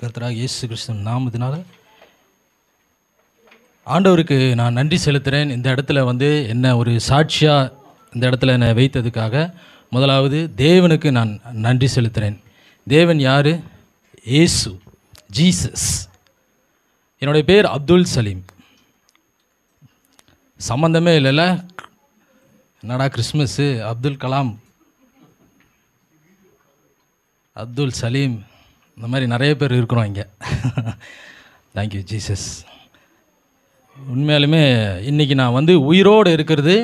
கர்த்தராகிய இயேசு கிறிஸ்துவின் நாமத்தினால ஆண்டவருக்கு நான் நன்றி செலுத்துகிறேன். இந்த இடத்துல வந்து என்ன ஒரு சாட்சியாக இந்த இடத்துல என்னை வைத்ததுக்காக முதலாவது தேவனுக்கு நான் நன்றி செலுத்துகிறேன். தேவன் யார்? இயேசு, ஜீசஸ். என்னுடைய பேர் அப்துல் சலீம். சம்மந்தமே இல்லைல்ல, என்னடா கிறிஸ்மஸ்ஸு, அப்துல் கலாம், அப்துல் சலீம், இந்த மாதிரி நிறைய பேர் இருக்கிறோம் இங்கே. Thank you Jesus. உண்மையாலுமே இன்றைக்கி நான் வந்து உயிரோடு இருக்கிறது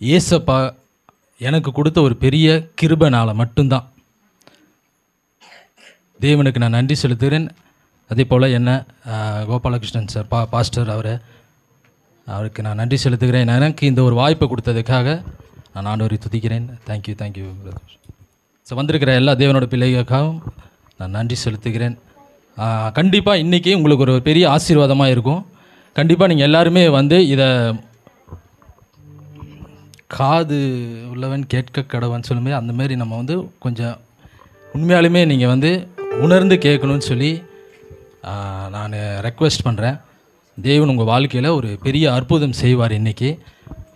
ஏசப்பா எனக்கு கொடுத்த ஒரு பெரிய கிருபைனால மட்டும்தான். தேவனுக்கு நான் நன்றி செலுத்துகிறேன். அதே போல் என்ன கோபாலகிருஷ்ணன் சார் பாஸ்டர் அவருக்கு நான் நன்றி செலுத்துகிறேன். எனக்கு இந்த ஒரு வாய்ப்பை கொடுத்ததுக்காக நான் ஆண்டவரை துதிக்கிறேன். Thank you thank you. ஸோ வந்திருக்கிற எல்லா தேவனோட பிள்ளைகளுக்காகவும் நான் நன்றி செலுத்துகிறேன். கண்டிப்பாக இன்றைக்கி உங்களுக்கு ஒரு பெரிய ஆசீர்வாதமாக இருக்கும். கண்டிப்பாக நீங்கள் எல்லாருமே வந்து இதை காது உள்ளவன் கேட்க கடவன் சொல்லும்போது அந்தமாரி நம்ம வந்து கொஞ்சம் உண்மையாலுமே நீங்கள் வந்து உணர்ந்து கேட்கணும்னு சொல்லி நான் ரெக்வெஸ்ட் பண்ணுறேன். தேவன் உங்கள் வாழ்க்கையில் ஒரு பெரிய அற்புதம் செய்வார். இன்றைக்கி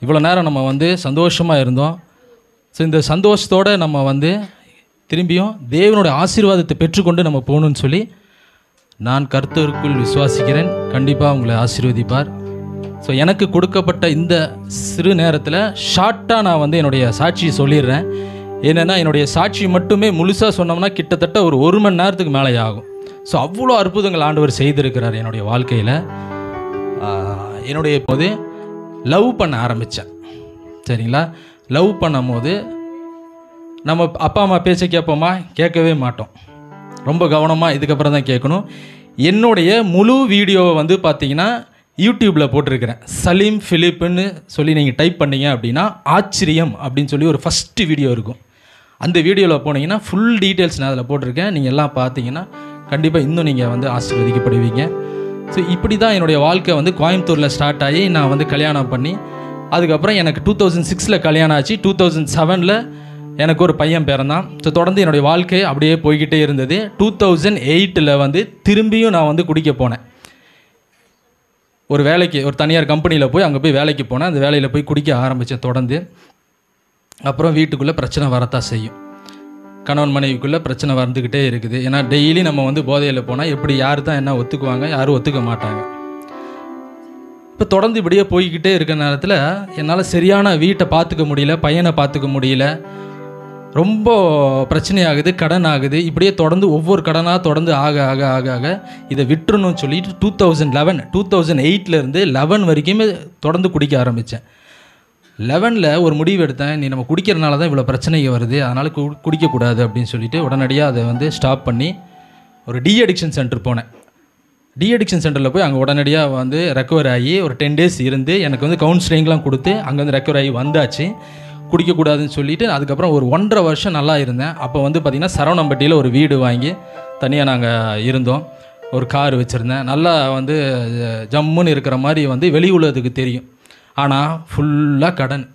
இவ்வளோ நேரம் நம்ம வந்து சந்தோஷமாக இருந்தோம். ஸோ இந்த சந்தோஷத்தோடு நம்ம வந்து திரும்பியும் தேவனுடைய ஆசீர்வாதத்தை பெற்றுக்கொண்டு நம்ம போகணுன்னு சொல்லி நான் கர்த்தருக்குள் விசுவாசிக்கிறேன். கண்டிப்பாக உங்களை ஆசீர்வதிப்பார். ஸோ எனக்கு கொடுக்கப்பட்ட இந்த சிறு நேரத்தில் ஷார்ட்டாக நான் வந்து என்னுடைய சாட்சியை சொல்லிடுறேன். ஏன்னா என்னுடைய சாட்சி மட்டுமே முழுசாக சொன்னோம்னா கிட்டத்தட்ட ஒரு மணி நேரத்துக்கு மேலே ஆகும். ஸோ அவ்வளோ அற்புதங்கள் ஆண்டவர் செய்திருக்கிறார் என்னுடைய வாழ்க்கையில். என்னுடைய போது லவ் பண்ண ஆரம்பித்தேன். சரிங்களா? லவ் பண்ணும் போது நம்ம அப்பா அம்மா பேச்சை கேட்போமா? கேட்கவே மாட்டோம். ரொம்ப கவனமாக இதுக்கப்புறம் தான் கேட்கணும். என்னுடைய முழு வீடியோவை வந்து பார்த்தீங்கன்னா யூடியூப்பில் போட்டிருக்கிறேன். சலீம் ஃபிலிப்புன்னு சொல்லி நீங்கள் டைப் பண்ணிங்க அப்படின்னா ஆச்சரியம் அப்படின்னு சொல்லி ஒரு ஃபஸ்ட்டு வீடியோ இருக்கும். அந்த வீடியோவில் போனீங்கன்னா ஃபுல் டீட்டெயில்ஸ் நான் அதில் போட்டிருக்கேன். நீங்கள் எல்லாம் பார்த்தீங்கன்னா கண்டிப்பாக இன்னும் நீங்கள் வந்து ஆசீர்வதிக்கப்படுவீங்க. ஸோ இப்படி தான் என்னுடைய வாழ்க்கை வந்து கோயம்புத்தூரில் ஸ்டார்ட் ஆகி நான் வந்து கல்யாணம் பண்ணி அதுக்கப்புறம் எனக்கு 2006 கல்யாணம் ஆச்சு. 2007 எனக்கு ஒரு பையன் பிறந்தான். ஸோ தொடர்ந்து என்னுடைய வாழ்க்கை அப்படியே போய்கிட்டே இருந்தது. 2008 வந்து திரும்பியும் நான் வந்து குடிக்க போனேன். ஒரு வேலைக்கு ஒரு தனியார் கம்பெனியில் போய் அங்கே போய் வேலைக்கு போனேன். அந்த வேலையில் போய் குடிக்க ஆரம்பித்தேன் தொடர்ந்து. அப்புறம் வீட்டுக்குள்ளே பிரச்சனை வரத்தான் செய்யும். கணவன் மனைவிக்குள்ளே பிரச்சனை வந்துக்கிட்டே இருக்குது. ஏன்னா டெய்லி நம்ம வந்து போதையில் போனால் எப்படி யார் தான் என்ன ஒத்துக்குவாங்க, யாரும் ஒத்துக்க மாட்டாங்க. இப்போ தொடர்ந்து இப்படியே போய்கிட்டே இருக்கிற நேரத்தில் என்னால் சரியான வீட்டை பார்த்துக்க முடியல, பையனை பார்த்துக்க முடியல. ரொம்ப பிரச்சனையாகுது, கடன் ஆகுது. இப்படியே தொடர்ந்து ஒவ்வொரு கடனாக தொடர்ந்து ஆக ஆக ஆக ஆக இதை விட்டுறணும்னு சொல்லிட்டு 2008 11 வரைக்குமே தொடர்ந்து குடிக்க ஆரம்பித்தேன். 11 ஒரு முடிவு எடுத்தேன். நீ நம்ம குடிக்கிறனால தான் இவ்வளோ பிரச்சனைகள் வருது, அதனால் குடிக்கக்கூடாது அப்படின்னு சொல்லிட்டு உடனடியாக அதை வந்து ஸ்டாப் பண்ணி ஒரு அடிக்ஷன் சென்டர் போனேன். அடிக்ஷன் சென்டரில் போய் அங்கே உடனடியாக வந்து ரெக்கவர் ஆகி ஒரு 10 days இருந்து எனக்கு வந்து கவுன்சிலிங்லாம் கொடுத்து அங்கே வந்து ரெக்கவர் ஆகி வந்தாச்சு. குடிக்கக்கூடாதுன்னு சொல்லிவிட்டு அதுக்கப்புறம் ஒரு 1.5 வருஷம் நல்லா இருந்தேன். அப்போ வந்து பார்த்திங்கன்னா சரவணம்பட்டியில் ஒரு வீடு வாங்கி தனியாக நாங்கள் இருந்தோம். ஒரு கார் வச்சுருந்தேன். நல்லா வந்து ஜம்முன்னு இருக்கிற மாதிரி வந்து வெளி உலகத்துக்கு தெரியும். ஆனால் ஃபுல்லாக கடன்,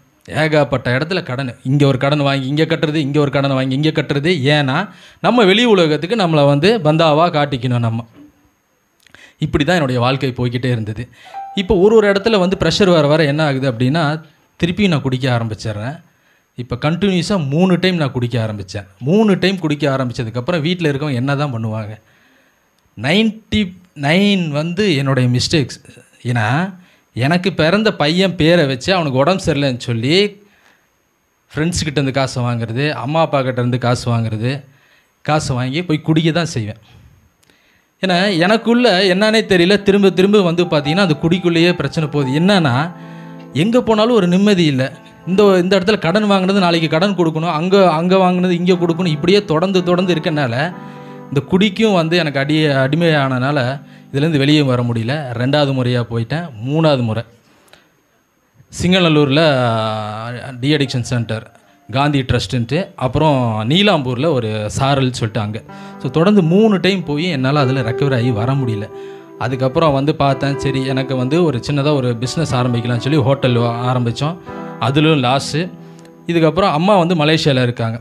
ஏகப்பட்ட இடத்துல கடன். இங்கே ஒரு கடன் வாங்கி இங்கே கட்டுறது, இங்கே ஒரு கடன் வாங்கி இங்கே கட்டுறது. ஏன்னா நம்ம வெளி உலகத்துக்கு நம்மளை வந்து பந்தாவாக காட்டிக்கணும் நம்ம. இப்படி தான் என்னுடைய வாழ்க்கை போய்கிட்டே இருந்தது. இப்போ ஒரு இடத்துல வந்து ப்ரெஷர் வர என்ன ஆகுது அப்படின்னா திருப்பி நான் குடிக்க ஆரம்பிச்சிடுறேன். இப்போ கண்டினியூஸாக 3 டைம் நான் குடிக்க ஆரம்பித்தேன். 3 டைம் குடிக்க ஆரம்பித்ததுக்கப்புறம் வீட்டில் இருக்கவங்க என்ன தான் பண்ணுவாங்க? 99 வந்து என்னுடைய மிஸ்டேக்ஸ். ஏன்னா எனக்கு பிறந்த பையன் பேரை வச்சு அவனுக்கு உடம்பு சரியில்லைன்னு சொல்லி ஃப்ரெண்ட்ஸுக்கிட்டேருந்து காசு வாங்குறது, அம்மா அப்பா கிட்டேருந்து காசு வாங்குறது, காசு வாங்கி போய் குடிக்க தான் செய்வேன். ஏன்னா எனக்குள்ளே என்னன்னே தெரியல, திரும்ப திரும்ப வந்து பார்த்திங்கன்னா அந்த குடிக்குள்ளேயே பிரச்சனை போகுது. என்னன்னா எங்கே போனாலும் ஒரு நிம்மதி இல்லை. இந்த இடத்துல கடன் வாங்கினது நாளைக்கு கடன் கொடுக்கணும், அங்கே வாங்கினது இங்கே கொடுக்கணும். இப்படியே தொடர்ந்து இருக்கனால இந்த குடிக்கும் வந்து எனக்கு அடிமையானனால இதுலேருந்து வெளியே வர முடியல. 2வது முறையாக போயிட்டேன். 3வது முறை சிங்கநல்லூரில் அடிக்ஷன் சென்டர், காந்தி ட்ரஸ்ட்டுன்ட்டு, அப்புறம் நீலாம்பூரில் ஒரு சாரல் சொல்லிட்டு அங்கே. ஸோ தொடர்ந்து 3 டைம் போய் என்னால் அதில் ரெக்கவர் ஆகி வர முடியல. அதுக்கப்புறம் வந்து பார்த்தேன், சரி எனக்கு வந்து ஒரு சின்னதாக ஒரு பிஸ்னஸ் ஆரம்பிக்கலாம்னு சொல்லி ஹோட்டல் ஆரம்பித்தோம். அதிலும் லாஸு. இதுக்கப்புறம் அம்மா வந்து மலேசியாவில் இருக்காங்க.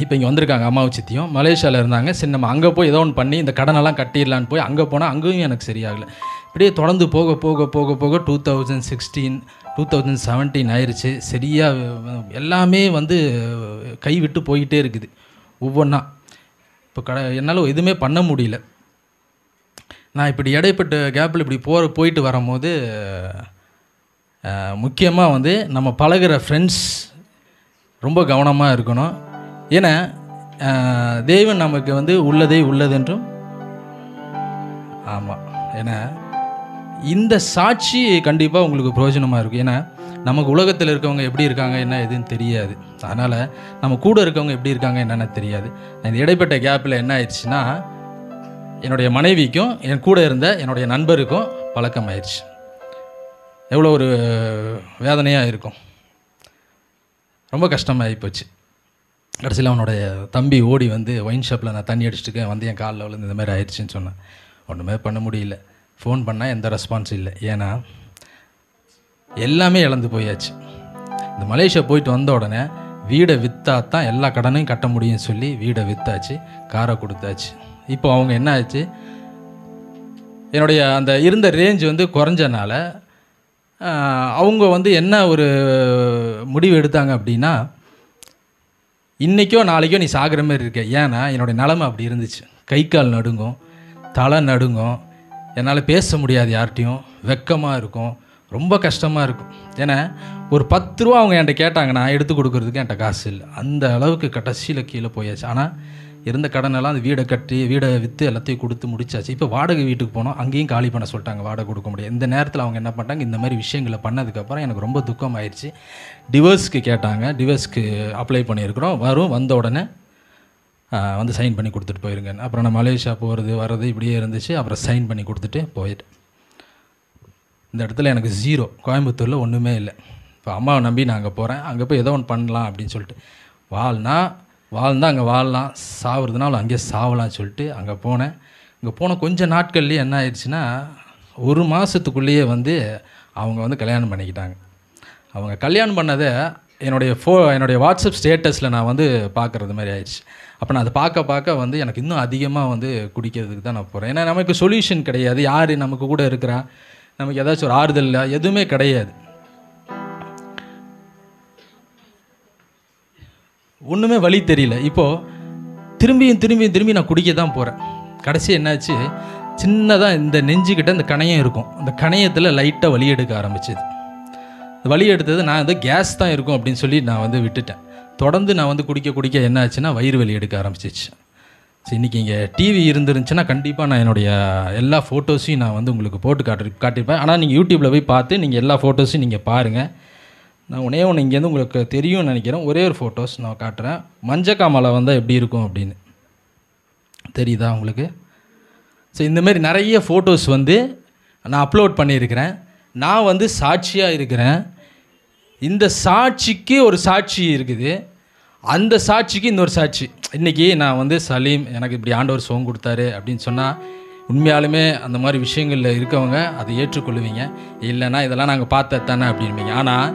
இப்போ இங்கே வந்திருக்காங்க அம்மாவும் சித்தியும், மலேசியாவில் இருந்தாங்க. சரி நம்ம அங்கே போய் ஏதோ ஒன்று பண்ணி இந்த கடனெல்லாம் கட்டிடலான்னு போய் அங்கே போனால் அங்கேயும் எனக்கு சரியாகலை. இப்படியே தொடர்ந்து போக போக போக போக 2016 2017 ஆயிடுச்சு. சரியாக எல்லாமே வந்து கைவிட்டு போயிட்டே இருக்குது ஒவ்வொன்றா. இப்போ என்னால் எதுவுமே பண்ண முடியல. நான் இப்படி இடைப்பட்ட கேப்பில் இப்படி போயிட்டு வரும்போது முக்கியமாக வந்து நம்ம பழகிற ஃப்ரெண்ட்ஸ் ரொம்ப கவனமாக இருக்கணும். ஏன்னா தேவன் நமக்கு வந்து உள்ளதே உள்ளதென்றும், ஆமாம், ஏன்னா இந்த சாட்சி கண்டிப்பாக உங்களுக்கு பிரயோஜனமாக இருக்கும். ஏன்னா நமக்கு உலகத்தில் இருக்கவங்க எப்படி இருக்காங்க என்ன எதுன்னு தெரியாது. அதனால் நம்ம கூட இருக்கவங்க எப்படி இருக்காங்க என்னென்ன தெரியாது. இந்த இடைப்பட்ட கேப்பில் என்ன ஆயிடுச்சுன்னா, என்னுடைய மனைவிக்கும் என் கூட இருந்த என்னுடைய நண்பருக்கும் பழக்கம் ஆயிடுச்சு. எவ்வளோ ஒரு வேதனையாக இருக்கும், ரொம்ப கஷ்டமாகி போச்சு. கடைசியில் அவனுடைய தம்பி ஓடி வந்து ஒயின் ஷாப்பில் நான் தண்ணி அடிச்சுட்டுக்கேன் வந்து என் காலில் விழுந்து இந்த மாதிரி ஆயிடுச்சுன்னு சொன்னேன். ஒன்றுமே பண்ண முடியல. ஃபோன் பண்ணால் எந்த ரெஸ்பான்ஸ் இல்லை. ஏன்னா எல்லாமே இழந்து போயாச்சு. இந்த மலேசியா போயிட்டு வந்த உடனே வீடை விற்றா தான் எல்லா கடனையும் கட்ட முடியும்னு சொல்லி வீடை விற்றாச்சு, காரை கொடுத்தாச்சு. இப்போ அவங்க என்ன ஆச்சு, என்னுடைய அந்த இருந்த ரேஞ்ச் வந்து குறைஞ்சனால அவங்க வந்து என்ன ஒரு முடிவு எடுத்தாங்க அப்படின்னா, இன்றைக்கோ நாளைக்கோ நீ சாகிற மாதிரி இருக்க. ஏன்னா என்னுடைய நிலமை அப்படி இருந்துச்சு. கை கால் நடுங்கும், தலை நடுங்கும், என்னால் பேச முடியாது, யார்கிட்டையும் வெக்கமாக இருக்கும், ரொம்ப கஷ்டமாக இருக்கும். ஏன்னா ஒரு 10 ரூபா அவங்க என்கிட்ட கேட்டாங்க, நான் எடுத்து கொடுக்குறதுக்கு என்கிட்ட காசு இல்லை. அந்த அளவுக்கு கடைசியில் கீழே போயாச்சு. ஆனால் இருந்த கடனெல்லாம் அந்த வீடை கட்டி வீடை விற்று எல்லாத்தையும் கொடுத்து முடிச்சாச்சு. இப்போ வாடகை வீட்டுக்கு போனோம், அங்கேயும் காலி பண்ண சொல்லிட்டாங்க, வாடகை கொடுக்க முடியாது. இந்த நேரத்தில் அவங்க என்ன பண்ணிட்டாங்க, இந்த மாதிரி விஷயங்களை பண்ணதுக்கப்புறம் எனக்கு ரொம்ப துக்கம் ஆயிடுச்சு. டிவோர்ஸ்க்கு கேட்டாங்க, டிவோர்ஸ்க்கு அப்ளை பண்ணியிருக்கிறோம், வந்த உடனே வந்து சைன் பண்ணி கொடுத்துட்டு போயிருங்க. அப்புறம் நான் மலேசியா போகிறது வர்றது இப்படியே இருந்துச்சு. அப்புறம் சைன் பண்ணி கொடுத்துட்டு போயிட்டு இந்த இடத்துல எனக்கு ஜீரோ, கோயம்புத்தூரில் ஒன்றுமே இல்லை. இப்போ அம்மாவை நம்பி நான் அங்கே போகிறேன். அங்கே போய் ஏதோ ஒன்று பண்ணலாம் அப்படின்னு சொல்லிட்டு, வாழ்ந்தால் அங்கே வாழலாம், சாவுறதுனாலும் அங்கேயே சாவலாம்னு சொல்லிட்டு அங்கே போனேன். அங்கே போன கொஞ்சம் நாட்கள்லேயே என்ன ஆயிடுச்சுன்னா, 1 மாதத்துக்குள்ளேயே வந்து அவங்க வந்து கல்யாணம் பண்ணிக்கிட்டாங்க. அவங்க கல்யாணம் பண்ணதை என்னுடைய வாட்ஸ்அப் ஸ்டேட்டஸில் நான் வந்து பார்க்குறது மாதிரி ஆயிடுச்சு. அப்போ நான் அதை பார்க்க வந்து எனக்கு இன்னும் அதிகமாக வந்து குடிக்கிறதுக்கு தான் நான் போகிறேன். ஏன்னா நமக்கு சொல்யூஷன் கிடையாது, யார் நமக்கு கூட இருக்கிறா, நமக்கு ஏதாச்சும் ஒரு ஆறுதல் இல்லை, எதுவுமே கிடையாது, ஒன்றுமே வழி தெரியல. இப்போது திரும்பி நான் குடிக்க தான் போகிறேன். கடைசி என்னாச்சு, சின்னதாக இந்த நெஞ்சுக்கிட்ட இந்த கணையம் இருக்கும், அந்த கணையத்தில் லைட்டாக வலி எடுக்க ஆரம்பிச்சிது. வலி எடுத்தது நான் வந்து கேஸ் தான் இருக்கும் அப்படின்னு சொல்லி நான் வந்து விட்டுட்டேன். தொடர்ந்து நான் வந்து குடிக்க என்ன ஆச்சுன்னா வயிறு வலி எடுக்க ஆரம்பிச்சிச்சு. சரி, இன்றைக்கி இங்கே டிவி இருந்துருந்துச்சுன்னா கண்டிப்பாக நான் என்னுடைய எல்லா ஃபோட்டோஸையும் நான் வந்து உங்களுக்கு போட்டு காட்டியிருப்பேன். ஆனால் நீங்கள் யூடியூப்பில் போய் பார்த்து நீங்கள் எல்லா ஃபோட்டோஸையும் நீங்கள் பாருங்கள். நான் ஒன்றே ஒன்று இங்கேருந்து உங்களுக்கு தெரியும்னு நினைக்கிறேன். ஒரே ஒரு ஃபோட்டோஸ் நான் காட்டுறேன். மஞ்சக்காமலை வந்தால் எப்படி இருக்கும் அப்படின்னு தெரியுதா உங்களுக்கு? ஸோ இந்தமாரி நிறைய ஃபோட்டோஸ் வந்து நான் அப்லோட் பண்ணியிருக்கிறேன். நான் வந்து சாட்சியாக இருக்கிறேன். இந்த சாட்சிக்கு ஒரு சாட்சி இருக்குது, அந்த சாட்சிக்கு இன்னொரு சாட்சி. இன்றைக்கி நான் வந்து சலீம், எனக்கு இப்படி ஆண்டவர் சுகம் கொடுத்தாரு அப்படின்னு சொன்னால் உண்மையாலுமே அந்த மாதிரி விஷயங்களில் இருக்கவங்க அதை ஏற்றுக்கொள்ளுவீங்க. இல்லைன்னா இதெல்லாம் நாங்கள் பார்த்தது தானே அப்படின்பீங்க. ஆனால்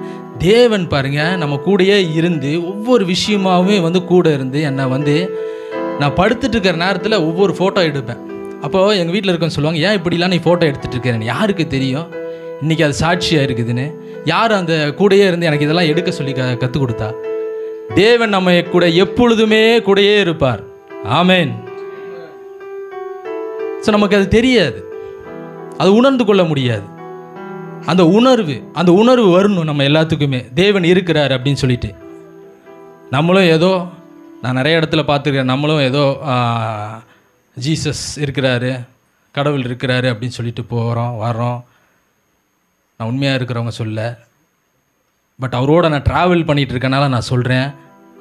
தேவன் பாருங்கள், நம்ம கூடயே இருந்து ஒவ்வொரு விஷயமாகவே வந்து கூட இருந்து என்னை வந்து நான் படுத்துட்டு இருக்கிற நேரத்தில் ஒவ்வொரு ஃபோட்டோ எடுப்பேன். அப்போது எங்கள் வீட்டில் இருக்கவங்க சொல்லுவாங்க, ஏன் இப்படிலாம் நீ ஃபோட்டோ எடுத்துகிட்டு இருக்கிறேன்னு. யாருக்கு தெரியும் இன்றைக்கி அது சாட்சியாக இருக்குதுன்னு? யார் அந்த கூடையே இருந்து எனக்கு இதெல்லாம் எடுக்க சொல்லி கற்றுக் கொடுத்தா? தேவன் நம்ம கூட எப்பொழுதுமே கூடையே இருப்பார். ஆமேன். ஸோ நமக்கு அது தெரியாது, அது உணர்ந்து கொள்ள முடியாது. அந்த உணர்வு வரணும் நம்ம எல்லாத்துக்குமே, தேவன் இருக்கிறார் அப்படின்னு சொல்லிட்டு. நம்மளும் ஏதோ, நான் நிறைய இடத்துல பார்த்துருக்கேன், நம்மளும் ஏதோ ஜீசஸ் இருக்கிறாரு, கடவுள் இருக்கிறாரு அப்படின்னு சொல்லிட்டு வர்றோம். நான் உண்மையாக இருக்கிறவங்க சொல்ல, பட் அவரோட நான் ட்ராவல் பண்ணிகிட்டு இருக்கனால நான் சொல்கிறேன்,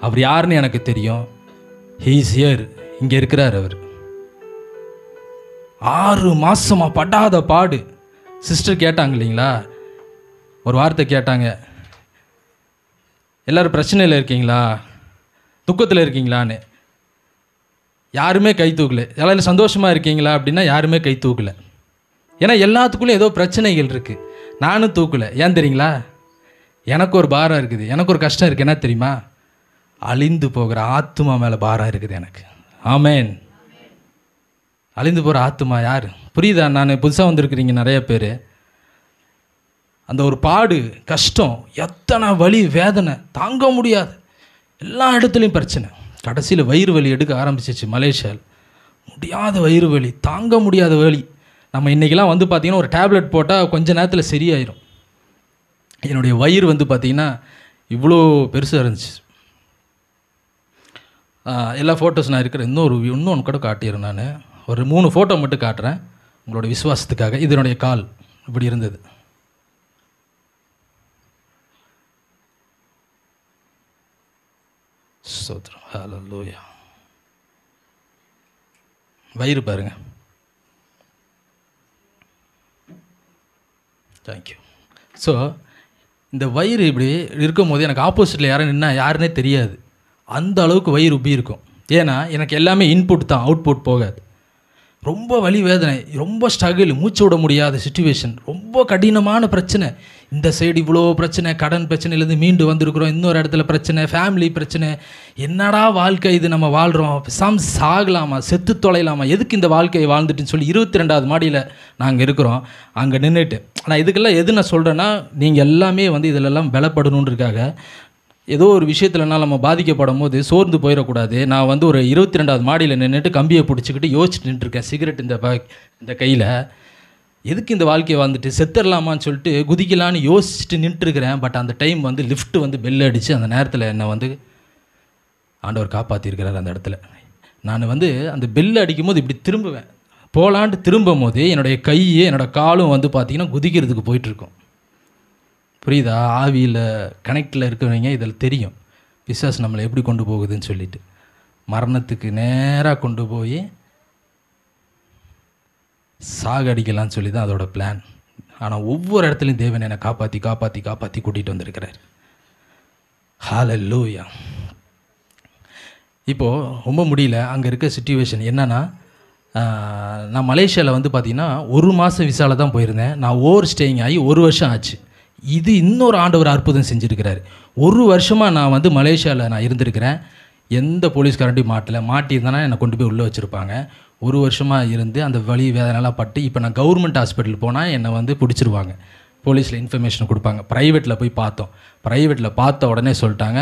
அவர் யாருன்னு எனக்கு தெரியும். ஹீ இஸ் ஹியர், இங்கே இருக்கிறார் அவர். 6 மாதமாக படாத பாடு. சிஸ்டர் கேட்டாங்க இல்லைங்களா, ஒரு வார்த்தை கேட்டாங்க, எல்லோரும் பிரச்சனையில் இருக்கீங்களா, துக்கத்தில் இருக்கீங்களான்னு. யாருமே கை தூக்கலை. எல்லாரும் சந்தோஷமாக இருக்கீங்களா அப்படின்னா யாருமே கை தூக்கலை. ஏன்னா எல்லாத்துக்குள்ளேயும் ஏதோ பிரச்சனைகள் இருக்குது. நானும் தூக்கலை. ஏன் தெரியுங்களா? எனக்கு ஒரு பாரம் இருக்குது, எனக்கு ஒரு கஷ்டம் இருக்குது. என்ன தெரியுமா? அழிந்து போகிற ஆத்துமா மேலே பாரம் இருக்குது எனக்கு. ஆமேன். அழிந்து போகிற ஆத்துமா யார்? புரியுதா? நான் புதுசாக வந்திருக்கிறீங்க நிறைய பேர். அந்த ஒரு பாடு, கஷ்டம், எத்தனை வலி, வேதனை தாங்க முடியாது, எல்லா இடத்துலையும் பிரச்சனை. கடைசியில் வயிறு வலி எடுக்க ஆரம்பிச்சிச்சு மலேசியாவில். முடியாத வயிறு வலி, தாங்க முடியாத வலி. நம்ம இன்றைக்கெலாம் வந்து பார்த்திங்கன்னா ஒரு டேப்லெட் போட்டால் கொஞ்ச நேரத்தில் சரியாயிடும். என்னுடைய வயிறு வந்து பார்த்திங்கன்னா இவ்வளோ பெருசாக இருந்துச்சு. எல்லா ஃபோட்டோஸ் நான் இருக்கிற இன்னொன்று கூட காட்டிடுறேன். நான் ஒரு 3 ஃபோட்டோ மட்டும் காட்டுறேன் உங்களோட விசுவாசத்துக்காக. இதனுடைய கால் இப்படி இருந்தது. ஸ்தோத்திரம், ஹல்லேலூயா. வயிறு பாருங்க. தேங்க்யூ. ஸோ இந்த வயிறு இப்படி இருக்கும் போது எனக்கு ஆப்போசிட்டில் யாரும் நின்னா யாருன்னே தெரியாது. அந்த அளவுக்கு வயிறு உப்பி இருக்கும். ஏன்னா எனக்கு எல்லாமே இன்புட் தான், அவுட்புட் போகாது. ரொம்ப வலி, வேதனை, ரொம்ப ஸ்ட்ரகிள், மூச்சு விட முடியாத சிச்சுவேஷன், ரொம்ப கடினமான பிரச்சனை. இந்த சைடு இவ்வளோ பிரச்சனை, கடன் பிரச்சனையிலேருந்து மீண்டு வந்திருக்கிறோம், இன்னொரு இடத்துல பிரச்சனை, ஃபேமிலி பிரச்சனை. என்னடா வாழ்க்கை இது, நம்ம வாழ்கிறோம், சாகலாமா, செத்து தொலைலாமா, எதுக்கு இந்த வாழ்க்கையை வாழ்ந்துட்டுன்னு சொல்லி 22வது மாடியில் நாங்கள் இருக்கிறோம். அங்கே நின்றுட்டு நான் இதுக்கெல்லாம் எது நான் சொல்கிறேன்னா, நீங்கள் எல்லாமே வந்து இதிலெல்லாம் பலப்படணுன்றதுக்காக ஏதோ ஒரு விஷயத்துலனா நம்ம பாதிக்கப்படும் போது சோர்ந்து போயிடக்கூடாது. நான் வந்து ஒரு 22வது மாடியில் நின்றுட்டு கம்பியை பிடிச்சிக்கிட்டு யோசிச்சுட்டு நின்றுருக்கேன். சிகரெட் இந்த கையில். எதுக்கு இந்த வாழ்க்கையை வாழ்ந்துட்டு செத்துடலாமான்னு சொல்லிட்டு குதிக்கலான்னு யோசிச்சுட்டு நின்றுருக்கிறேன். பட் அந்த டைம் வந்து லிஃப்ட்டு வந்து பெல் அடித்து அந்த நேரத்தில் என்னை வந்து ஆண்டவர் காப்பாற்றிருக்கிறார். அந்த இடத்துல நான் வந்து அந்த பெல் அடிக்கும்போது இப்படி திரும்புவேன், போகலான்ட்டு திரும்பும் போது என்னுடைய கையை என்னோடய காலும் வந்து பார்த்திங்கன்னா குதிக்கிறதுக்கு போயிட்டுருக்கும். புரியுதா? ஆவியில் கனெக்டில் இருக்கிறவங்க இதில் தெரியும் பிசாசு நம்மளை எப்படி கொண்டு போகுதுன்னு சொல்லிட்டு. மரணத்துக்கு நேராக கொண்டு போய் சாகடிக்கலான்னு சொல்லி தான் அதோட பிளான். ஆனால் ஒவ்வொரு இடத்துலையும் தேவன் என்னை காப்பாற்றி காப்பாற்றி காப்பாற்றி கூட்டிகிட்டு வந்திருக்கிறார். ஹல்லேலூயா. இப்போது ரொம்ப முடியல. அங்கே இருக்க சிச்சுவேஷன் என்னென்னா, நான் மலேசியாவில் வந்து பார்த்திங்கன்னா 1 மாதம் விசாவில் தான் போயிருந்தேன். நான் ஓவர் ஸ்டேயிங் ஆகி 1 வருஷம் ஆச்சு. இது இன்னொரு ஆண்டவர் அற்புதம் செஞ்சுருக்கிறார். 1 வருஷமாக நான் வந்து மலேசியாவில் நான் இருந்திருக்கிறேன். எந்த போலீஸ்காரண்டையும் மாட்டியிருந்தேன்னா என்னை கொண்டு போய் உள்ளே வச்சுருப்பாங்க. 1 வருஷமாக இருந்து அந்த வலி வேதனைலாம் பட்டு இப்போ நான் கவர்மெண்ட் ஹாஸ்பிட்டல் போனால் என்னை வந்து பிடிச்சிருவாங்க. போலீஸில் இன்ஃபர்மேஷன் கொடுப்பாங்க. ப்ரைவேட்டில் போய் பார்த்தோம். ப்ரைவேட்டில் பார்த்த உடனே சொல்லிட்டாங்க,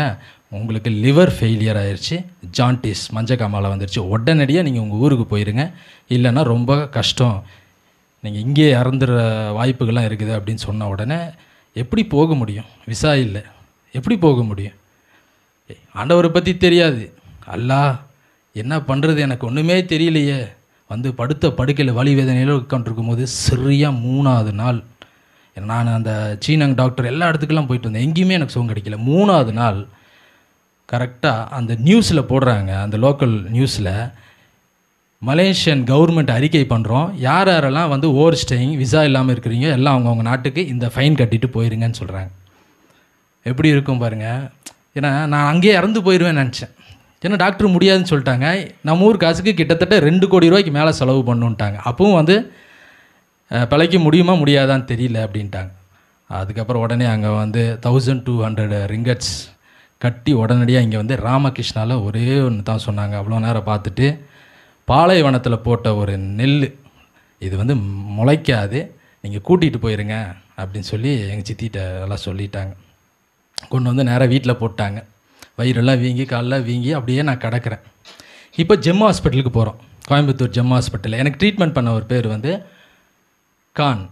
உங்களுக்கு லிவர் ஃபெயிலியர் ஆயிடுச்சு, ஜாண்டிஸ், மஞ்சக்காமாலை வந்துடுச்சு, உடனடியாக நீங்கள் உங்கள் ஊருக்கு போயிருங்க, இல்லைன்னா ரொம்ப கஷ்டம், நீங்கள் இங்கே இறந்துற வாய்ப்புகள்லாம் இருக்குது அப்படின்னு சொன்ன உடனே எப்படி போக முடியும்? விசா இல்லை, எப்படி போக முடியும்? ஆண்டவரை பற்றி தெரியாது. அல்லாஹ் என்ன பண்ணுறது எனக்கு ஒன்றுமே தெரியலையே. வந்து படுத்த படுக்கையில் வலி வேதனையில் உட்காந்துருக்கும் போது சரியாக 3வது நாள் நான் அந்த சீனங் டாக்டர் எல்லா இடத்துக்கெல்லாம் போயிட்டு வந்தேன். எங்கேயுமே எனக்கு சுகம் கிடைக்கல. 3வது நாள் கரெக்டாக அந்த நியூஸில் போடுறாங்க, அந்த லோக்கல் நியூஸில் மலேசியன் கவர்மெண்ட் அறிக்கை பண்ணுறோம், யார் யாரெல்லாம் வந்து ஓவர் ஸ்டேயிங் விசா இல்லாமல் இருக்கிறீங்க எல்லாம் அவங்கவுங்க நாட்டுக்கு இந்த ஃபைன் கட்டிட்டு போயிருங்கன்னு சொல்கிறாங்க. எப்படி இருக்கும் பாருங்கள். ஏன்னா நான் அங்கேயே இறந்து போயிடுவேன்னு நினச்சேன். ஏன்னா டாக்டர் முடியாதுன்னு சொல்லிட்டாங்க. நம்ம ஊர் காசுக்கு கிட்டத்தட்ட 2 கோடி ரூபாய்க்கு மேலே செலவு பண்ணுன்ட்டாங்க. அப்பவும் வந்து பிழைக்க முடியுமா முடியாதான்னு தெரியல அப்படின்ட்டாங்க. அதுக்கப்புறம் உடனே அங்கே வந்து 1200 ரிங்கட்ஸ் கட்டி உடனடியாக இங்கே வந்து ராமகிருஷ்ணாவில் ஒரே ஒன்று தான் சொன்னாங்க. அவ்வளோ நேரம் பார்த்துட்டு, பாலைவனத்தில் போட்ட ஒரு நெல் இது வந்து முளைக்காது, நீங்கள் கூட்டிகிட்டு போயிருங்க அப்படின்னு சொல்லி எங்கள் சித்திகிட்ட எல்லாம் சொல்லிட்டாங்க. கொண்டு வந்து நேராக வீட்டில் போட்டாங்க. வயிறெல்லாம் வீங்கி காலெலாம் வீங்கி அப்படியே நான் கிடக்கிறேன். இப்போ ஜெம் ஹாஸ்பிட்டலுக்கு போகிறோம், கோயம்புத்தூர் ஜெம் ஹாஸ்பிட்டலில். எனக்கு ட்ரீட்மெண்ட் பண்ண ஒரு பேர் வந்து கான்.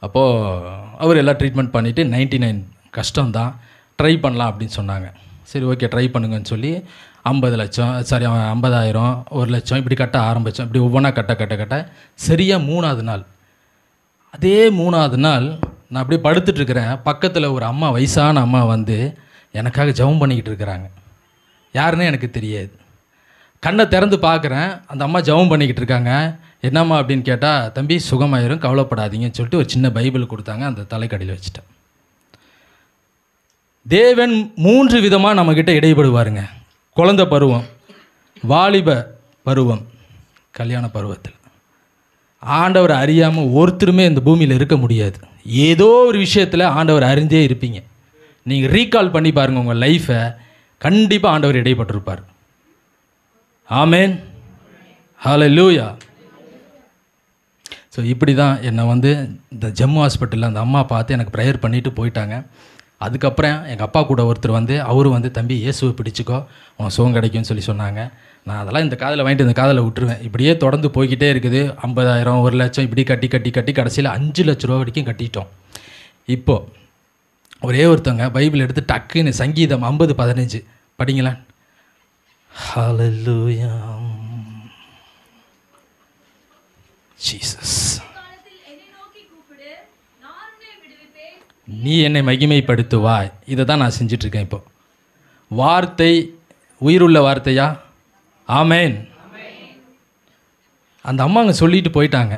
அப்போது அவர் எல்லாம் ட்ரீட்மெண்ட் பண்ணிவிட்டு 99 கஷ்டம்தான், ட்ரை பண்ணலாம் அப்படின்னு சொன்னாங்க. சரி ஓகே ட்ரை பண்ணுங்கன்னு சொல்லி 50 லட்சம், சாரி 50,000, 1 லட்சம் இப்படி கட்ட ஆரம்பித்தோம். இப்படி ஒவ்வொன்றா கட்ட சரியாக 3வது நாள், அதே 3வது நாள் நான் அப்படியே படுத்துட்ருக்கிறேன். பக்கத்தில் ஒரு அம்மா, வயசான அம்மா வந்து எனக்காக ஜெபம் பண்ணிக்கிட்டு இருக்கிறாங்க. யாருன்னே எனக்கு தெரியாது. கண்ணை திறந்து பார்க்குறேன், அந்த அம்மா ஜெபம் பண்ணிக்கிட்டு இருக்காங்க. என்னம்மா அப்படின்னு கேட்டால், தம்பி சுகமாயிரும் கவலைப்படாதீங்கன்னு சொல்லிட்டு ஒரு சின்ன பைபிள் கொடுத்தாங்க. அந்த தலைக்கடியில் வச்சுட்டேன். தேவன் 3 விதமாக நம்மக்கிட்ட இடைப்படுவாருங்க. குழந்தை பருவம், வாலிப பருவம், கல்யாண பருவத்தில். ஆண்டவர் அறியாமல் ஒருத்தருமே இந்த பூமியில் இருக்க முடியாது. ஏதோ ஒரு விஷயத்தில் ஆண்டவர் அறிஞ்சே இருப்பீங்க. நீங்கள் ரீகால் பண்ணி பாருங்கள் உங்கள் லைஃப்பை, கண்டிப்பாக ஆண்டவர் இடைப்பட்டிருப்பார். ஆமேன், ஹல்லேலூயா. ஸோ இப்படி தான் என்னை வந்து இந்த ஜம்மு ஹாஸ்பிட்டலில் அந்த அம்மா பார்த்து எனக்கு ப்ரேயர் பண்ணிவிட்டு போயிட்டாங்க. அதுக்கப்புறம் எங்கள் அப்பா கூட ஒருத்தர் வந்து அவரு வந்து தம்பி இயேசுவை பிடிச்சிக்கோ உன் சுகம் கிடைக்கும்னு சொல்லி சொன்னாங்க. நான் அதெல்லாம் இந்த காதில் வாங்கிட்டு இந்த காதில் விட்டுருவேன். இப்படியே தொடர்ந்து போய்கிட்டே இருக்குது. 50,000 1 லட்சம் இப்படி கட்டி கட்டி கட்டி கடைசியில் 5 லட்ச ரூபா வரைக்கும் கட்டிட்டோம். இப்போது ஒரே ஒருத்தவங்க பைபிள் எடுத்து டக்குன்னு சங்கீதம் 50:15 படிங்களேன். ஹல்லேலூயா ஜீசஸ், நீ என்னை மகிமைப்படுத்துவாய். இதை தான் நான் செஞ்சிட்ருக்கேன். இப்போ வார்த்தை உயிருள்ள வார்த்தையா? ஆமேன். அந்த அம்மா அங்கே சொல்லிட்டு போயிட்டாங்க.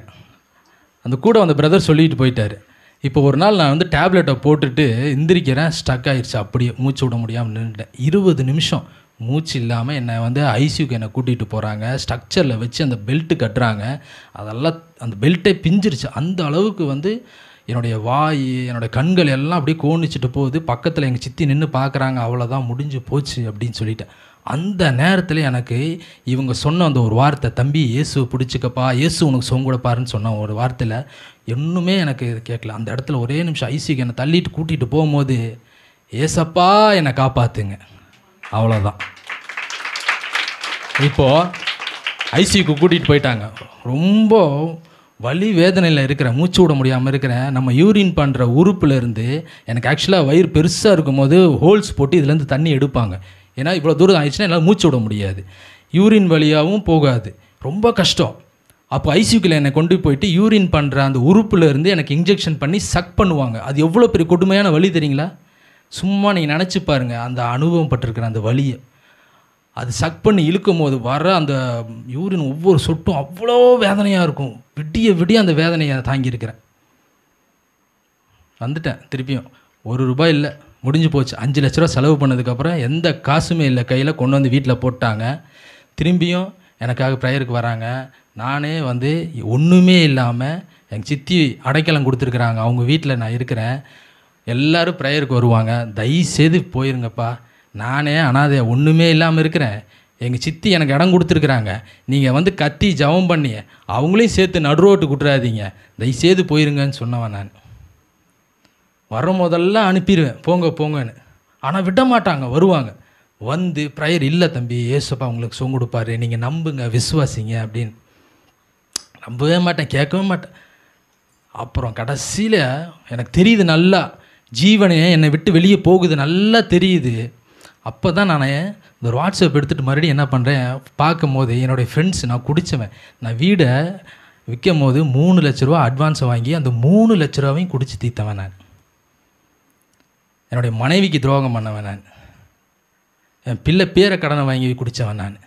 அந்த கூட அந்த பிரதர் சொல்லிட்டு போயிட்டார். இப்போ ஒரு நாள் நான் வந்து டேப்லெட்டை போட்டுட்டு எந்திரிக்கிறேன், ஸ்டக் ஆகிடுச்சு. அப்படியே மூச்சு விட முடியாமல் நின்றுட்டேன். 20 நிமிஷம் மூச்சு இல்லாமல் என்னை வந்து ஐசியூக்கு என்னை கூட்டிகிட்டு போகிறாங்க. ஸ்ட்ரக்சரில் வச்சு அந்த பெல்ட்டு கட்டுறாங்க. அதெல்லாம் அந்த பெல்ட்டே பிஞ்சிருச்சு. அந்த அளவுக்கு வந்து என்னுடைய வாய், என்னோடய கண்கள் எல்லாம் அப்படியே கோணிச்சிட்டு போகுது. பக்கத்தில் எங்கள் சித்தி நின்று பார்க்குறாங்க. அவ்வளோதான், முடிஞ்சு போச்சு அப்படின்னு சொல்லிட்டேன். அந்த நேரத்தில் எனக்கு இவங்க சொன்ன அந்த ஒரு வார்த்தை, தம்பி இயேசுவை பிடிச்சிக்கப்பா, இயேசு உனக்கு சுகம் கொடுப்பாருன்னு சொன்ன ஒரு வார்த்தையில் இன்னுமே எனக்கு கேட்கல. அந்த இடத்துல ஒரே நிமிஷம் ஐசிக்கு என்னை தள்ளிட்டு கூட்டிகிட்டு போகும்போது, ஏசப்பா என்னை காப்பாற்றுங்க, அவ்வளோதான். இப்போது ஐசிக்கு கூட்டிகிட்டு போயிட்டாங்க. ரொம்ப வலி வேதனையில் இருக்கிறேன், மூச்சு விட முடியாமல் இருக்கிறேன். நம்ம யூரின் பண்ணுற உறுப்புலேருந்து எனக்கு ஆக்சுவலாக வயிறு பெருசாக இருக்கும்போது ஹோல்ஸ் போட்டு இதுலேருந்து தண்ணி எடுப்பாங்க. ஏன்னா இவ்வளோ தூரம் ஆயிடுச்சுன்னா என்னால் மூச்சு விட முடியாது, யூரின் வழியாகவும் போகாது, ரொம்ப கஷ்டம். அப்போ ஐசியூக்கில் என்னை கொண்டு போயிட்டு யூரின் பண்ணுற அந்த உறுப்புலேருந்து எனக்கு இன்ஜெக்ஷன் பண்ணி சக் பண்ணுவாங்க. அது எவ்வளோ பெரிய கொடுமையான வலி தெரியுங்களா? சும்மா நீங்கள் நினச்சி பாருங்கள் அந்த அனுபவம் பட்டிருக்கிற அந்த வலியை. அது சக் பண்ணி இழுக்கும் போது வர அந்த யூரின் ஒவ்வொரு சொட்டும் அவ்வளோ வேதனையாக இருக்கும். விடிய விடிய அந்த வேதனையை தாங்கியிருக்கிறேன். வந்துட்டேன் திருப்பியும். 1 ரூபாய் இல்லை, முடிஞ்சு போச்சு. 5 லட்ச ரூபா செலவு பண்ணதுக்கப்புறம் எந்த காசுமே இல்லை கையில், கொண்டு வந்து வீட்டில் போட்டாங்க. திரும்பியும் எனக்காக ப்ரேயருக்கு வராங்க. நானே வந்து ஒன்றுமே இல்லாமல் எங்கள் சித்தி அடைக்கலம் கொடுத்துருக்குறாங்க, அவங்க வீட்டில் நான் இருக்கிறேன். எல்லோரும் ப்ரேயருக்கு வருவாங்க. தயவுசெய்து போயிருங்கப்பா, நானே அனாதை ஒன்றுமே இல்லாமல் இருக்கிறேன், எங்கள் சித்தி எனக்கு இடம் கொடுத்துருக்குறாங்க, நீங்கள் வந்து கத்தி ஜெபம் பண்ணி அவங்களையும் சேர்த்து நடுரோட்டு விட்டுறாதீங்க, தயவுசெய்து போயிருங்கன்னு சொன்னவன் நான். வரும் போதெல்லாம் அனுப்பிடுவேன், போங்க போங்கன்னு. ஆனால் விட மாட்டாங்க, வருவாங்க. வந்து ப்ரேயர், இல்லை தம்பி ஏசப்பா உங்களுக்கு சுகம் கொடுப்பாரு, நீங்கள் நம்புங்க, விசுவாசிங்க அப்படின்னு. நம்பவே மாட்டேன், கேட்கவே மாட்டேன். அப்புறம் கடைசியில் எனக்கு தெரியுது, நல்லா ஜீவனே என்னை விட்டு வெளியே போகுது, நல்லா தெரியுது. அப்போ தான் நான் இந்த ஒரு வாட்ஸ்அப் எடுத்துகிட்டு மறுபடியும் என்ன பண்ணுறேன், பார்க்கும் போது என்னுடைய ஃப்ரெண்ட்ஸ், நான் குடித்தவன், நான் வீடை விற்கும் போது 3 லட்ச ரூபா அட்வான்ஸை வாங்கி அந்த 3 லட்ச ரூபாவையும் குடித்து தீர்த்தவன் நான். என்னுடைய மனைவிக்கு துரோகம் பண்ணவன் நான். என் பிள்ளை பேரை கடனை வாங்கி குடித்தவன் நான்.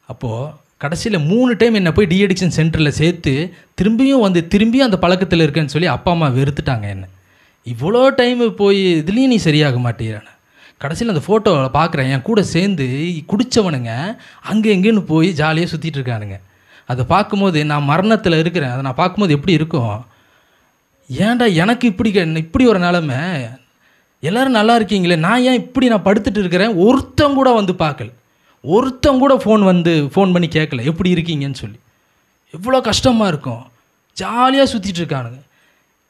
அப்போது கடைசியில் 3 டைம் என்னை போய் டிஅடிக்ஷன் சென்டரில் சேர்த்து திரும்பியும் அந்த பழக்கத்தில் இருக்கேன்னு சொல்லி அப்பா அம்மா வெறுத்துட்டாங்க என்னை. இவ்வளோ டைமு போய் இதுலேயும் நீ சரியாக மாட்டேங்கிறான். கடைசியில் அந்த ஃபோட்டோவில் பார்க்குறேன், என் கூட சேர்ந்து குடித்தவனுங்க அங்கே எங்கேன்னு போய் ஜாலியாக சுற்றிட்டு இருக்கானுங்க. அதை பார்க்கும்போது நான் மரணத்தில் இருக்கிறேன். அதை நான் பார்க்கும்போது எப்படி இருக்கும், ஏன்டா எனக்கு இப்படி ஒரு நிலமை, எல்லோரும் நல்லா இருக்கீங்களே, நான் ஏன் இப்படி நான் படுத்துட்டு இருக்கிறேன், ஒருத்தன் கூட வந்து பார்க்கல, ஒருத்தன் கூட ஃபோன் பண்ணி கேட்கல எப்படி இருக்கீங்கன்னு சொல்லி. எவ்வளோ கஷ்டமாக இருக்கும், ஜாலியாக சுற்றிட்டு இருக்கானுங்க.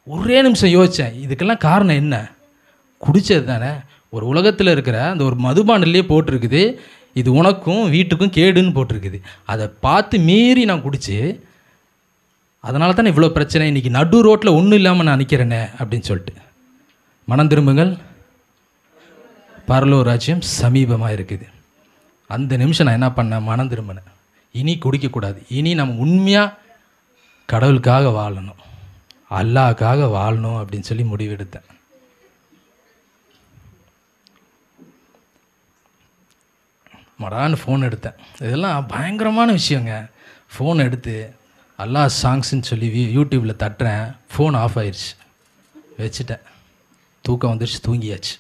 ஒரே நிமிஷம் யோசித்தேன், இதுக்கெல்லாம் காரணம் என்ன, குடித்தது தானே. ஒரு உலகத்தில் இருக்கிற அந்த ஒரு மதுபானிலே போட்டிருக்குது, இது உனக்கும் வீட்டுக்கும் கேடுன்னு போட்டிருக்குது. அதை பார்த்து மீறி நான் குடித்து, அதனால தானே இவ்வளோ பிரச்சனை, இன்றைக்கி நடு ரோட்டில் ஒன்றும் இல்லாமல் நான் நிற்கிறேனே அப்படின்னு சொல்லிட்டு. மனம் திரும்புங்கள், பரலோக ராஜ்யம் சமீபமாக இருக்குது. அந்த நிமிஷம் நான் என்ன பண்ணேன், மனம் திரும்பினேன். இனி குடிக்கக்கூடாது, இனி நம்ம உண்மையாக கடவுளுக்காக வாழணும், அல்லாஹ்க்காக வாழணும் அப்படின்னு சொல்லி முடிவெடுத்தேன். மடான்னு ஃபோன் எடுத்தேன். இதெல்லாம் பயங்கரமான விஷயங்க. ஃபோன் எடுத்து அல்லாஹ் சாங்ஸ்ன்னு சொல்லி யூடியூப்பில் தட்டுறேன், ஃபோன் ஆஃப் ஆயிடுச்சு, வச்சுட்டேன். தூக்கம் வந்துடுச்சு, தூங்கியாச்சு.